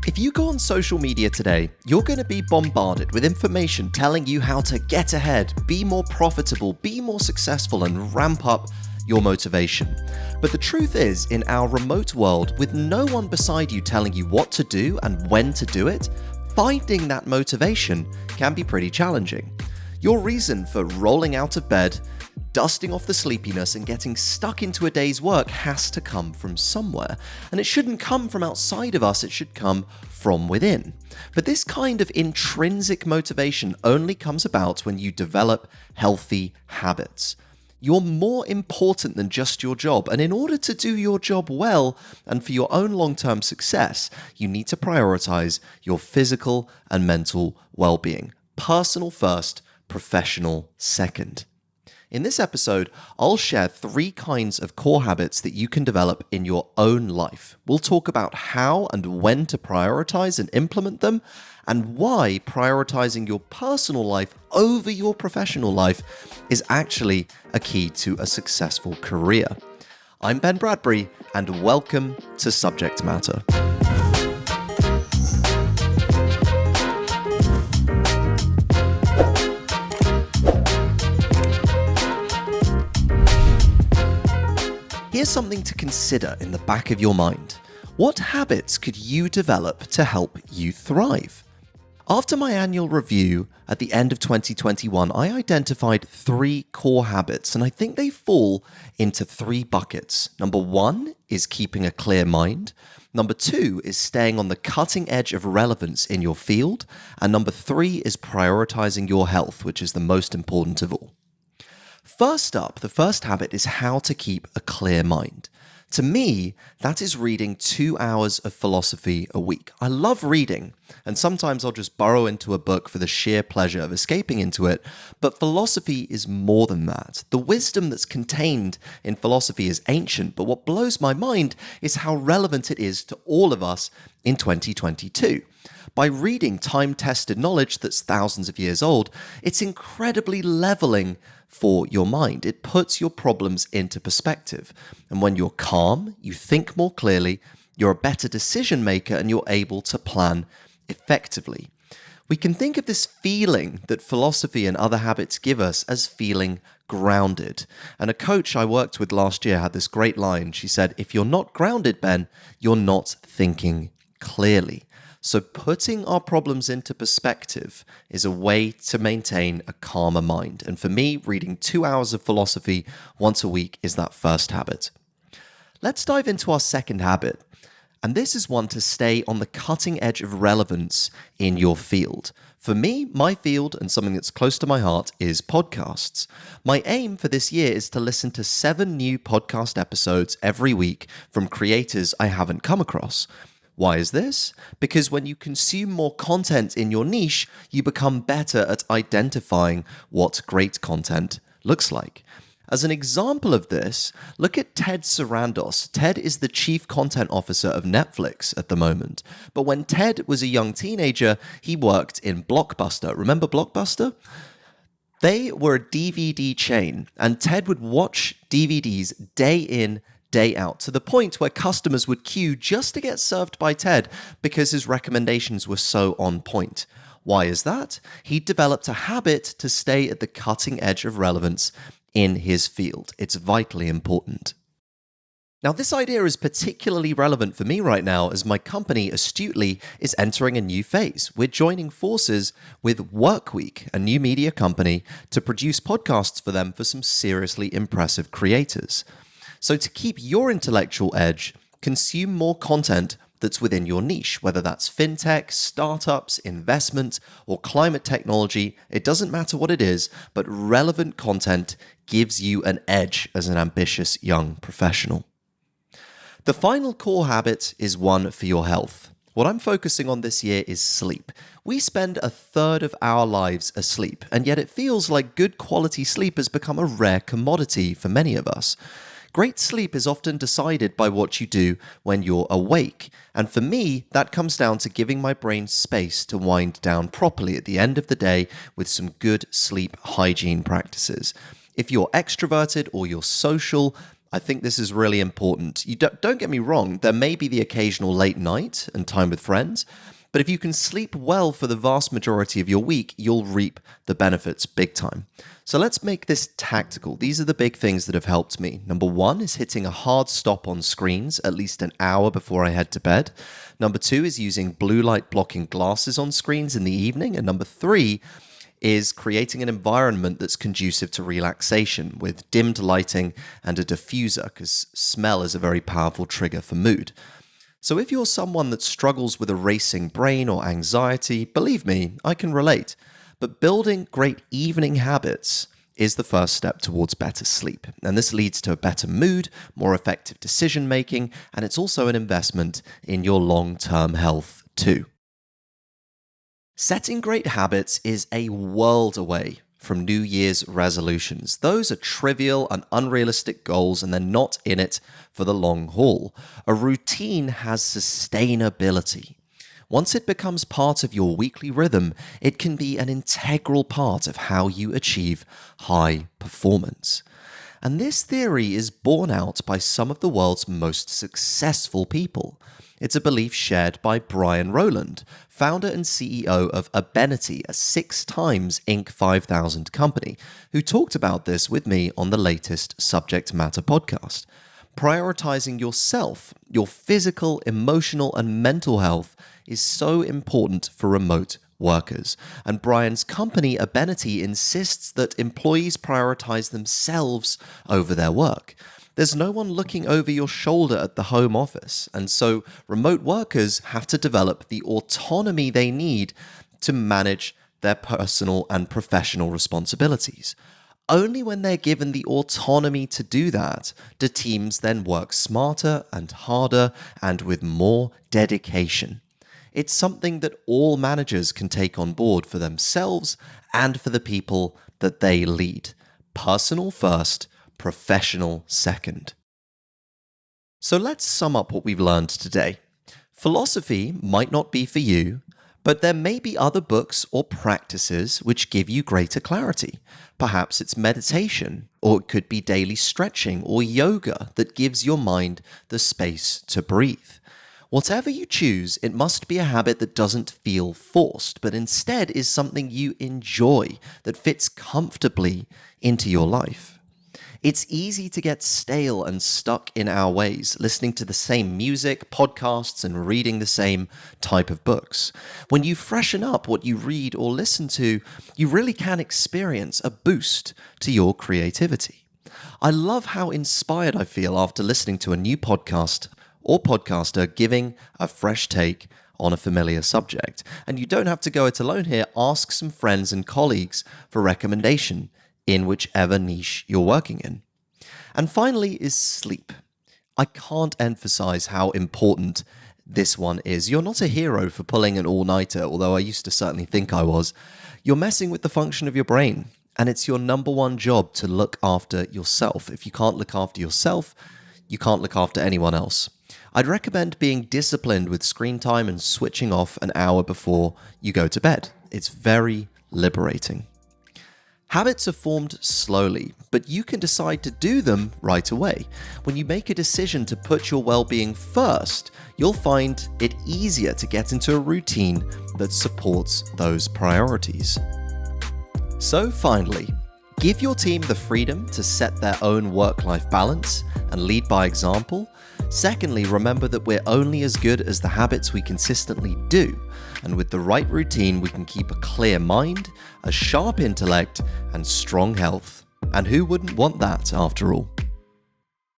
If you go on social media today, you're going to be bombarded with information telling you how to get ahead, be more profitable, be more successful, and ramp up your motivation. But the truth is, in our remote world, with no one beside you telling you what to do and when to do it, finding that motivation can be pretty challenging. Your reason for rolling out of bed, dusting off the sleepiness, and getting stuck into a day's work has to come from somewhere. And it shouldn't come from outside of us, it should come from within. But this kind of intrinsic motivation only comes about when you develop healthy habits. You're more important than just your job, and in order to do your job well and for your own long-term success, you need to prioritize your physical and mental well-being. Personal first, professional second. In this episode, I'll share 3 kinds of core habits that you can develop in your own life. We'll talk about how and when to prioritize and implement them, and why prioritizing your personal life over your professional life is actually a key to a successful career. I'm Ben Bradbury, and welcome to Subject Matter. Here's something to consider in the back of your mind. What habits could you develop to help you thrive? After my annual review at the end of 2021, I identified 3 core habits, and I think they fall into 3 buckets. Number 1 is keeping a clear mind. Number 2 is staying on the cutting edge of relevance in your field. And number 3 is prioritizing your health, which is the most important of all. First up, the first habit is how to keep a clear mind. To me, that is reading 2 hours of philosophy a week. I love reading, and sometimes I'll just burrow into a book for the sheer pleasure of escaping into it, but philosophy is more than that. The wisdom that's contained in philosophy is ancient, but what blows my mind is how relevant it is to all of us in 2022. By reading time-tested knowledge that's thousands of years old, it's incredibly leveling for your mind. It puts your problems into perspective. And when you're calm, you think more clearly, you're a better decision maker, and you're able to plan effectively. We can think of this feeling that philosophy and other habits give us as feeling grounded. And a coach I worked with last year had this great line. She said, "If you're not grounded, Ben, you're not thinking clearly." So putting our problems into perspective is a way to maintain a calmer mind. And for me, reading 2 hours of philosophy once a week is that first habit. Let's dive into our second habit. And this is one to stay on the cutting edge of relevance in your field. For me, my field, and something that's close to my heart, is podcasts. My aim for this year is to listen to 7 new podcast episodes every week from creators I haven't come across. Why is this? Because when you consume more content in your niche, you become better at identifying what great content looks like. As an example of this, look at Ted Sarandos. Ted is the chief content officer of Netflix at the moment. But when Ted was a young teenager, he worked in Blockbuster. Remember Blockbuster? They were a DVD chain, and Ted would watch DVDs day in, day out, to the point where customers would queue just to get served by Ted because his recommendations were so on point. Why is that? He developed a habit to stay at the cutting edge of relevance in his field. It's vitally important. Now, this idea is particularly relevant for me right now as my company, Astutely, is entering a new phase. We're joining forces with Workweek, a new media company, to produce podcasts for them for some seriously impressive creators. So to keep your intellectual edge, consume more content that's within your niche, whether that's fintech, startups, investment, or climate technology. It doesn't matter what it is, but relevant content gives you an edge as an ambitious young professional. The final core habit is one for your health. What I'm focusing on this year is sleep. We spend a third of our lives asleep, and yet it feels like good quality sleep has become a rare commodity for many of us. Great sleep is often decided by what you do when you're awake. And for me, that comes down to giving my brain space to wind down properly at the end of the day with some good sleep hygiene practices. If you're extroverted or you're social, I think this is really important. You don't get me wrong, there may be the occasional late night and time with friends, but if you can sleep well for the vast majority of your week, you'll reap the benefits big time. So let's make this tactical. These are the big things that have helped me. Number one is hitting a hard stop on screens at least an hour before I head to bed. Number two is using blue light blocking glasses on screens in the evening. And number three is creating an environment that's conducive to relaxation with dimmed lighting and a diffuser, because smell is a very powerful trigger for mood. So if you're someone that struggles with a racing brain or anxiety, believe me, I can relate. But building great evening habits is the first step towards better sleep. And this leads to a better mood, more effective decision making, and it's also an investment in your long-term health too. Setting great habits is a world away from New Year's resolutions. Those are trivial and unrealistic goals, and they're not in it for the long haul. A routine has sustainability. Once it becomes part of your weekly rhythm, it can be an integral part of how you achieve high performance. And this theory is borne out by some of the world's most successful people. It's a belief shared by Brian Rowland, founder and CEO of Abenity, a 6x Inc. 5000 company, who talked about this with me on the latest Subject Matter podcast. Prioritizing yourself, your physical, emotional, and mental health is so important for remote workers. And Brian's company, Abenity, insists that employees prioritize themselves over their work. There's no one looking over your shoulder at the home office, and so remote workers have to develop the autonomy they need to manage their personal and professional responsibilities. Only when they're given the autonomy to do that do teams then work smarter and harder and with more dedication. It's something that all managers can take on board for themselves and for the people that they lead. Personal first, professional second. So let's sum up what we've learned today. Philosophy might not be for you, but there may be other books or practices which give you greater clarity. Perhaps it's meditation, or it could be daily stretching or yoga that gives your mind the space to breathe. Whatever you choose, it must be a habit that doesn't feel forced, but instead is something you enjoy, that fits comfortably into your life. It's easy to get stale and stuck in our ways, listening to the same music, podcasts, and reading the same type of books. When you freshen up what you read or listen to, you really can experience a boost to your creativity. I love how inspired I feel after listening to a new podcast or podcaster giving a fresh take on a familiar subject. And you don't have to go it alone here. Ask some friends and colleagues for recommendation in whichever niche you're working in. And finally is sleep. I can't emphasize how important this one is. You're not a hero for pulling an all-nighter, although I used to certainly think I was. You're messing with the function of your brain, and it's your number one job to look after yourself. If you can't look after yourself, you can't look after anyone else. I'd recommend being disciplined with screen time and switching off an hour before you go to bed. It's very liberating. Habits are formed slowly, but you can decide to do them right away. When you make a decision to put your well-being first, you'll find it easier to get into a routine that supports those priorities. So finally, give your team the freedom to set their own work-life balance and lead by example. Secondly, remember that we're only as good as the habits we consistently do. And with the right routine, we can keep a clear mind, a sharp intellect, and strong health. And who wouldn't want that after all?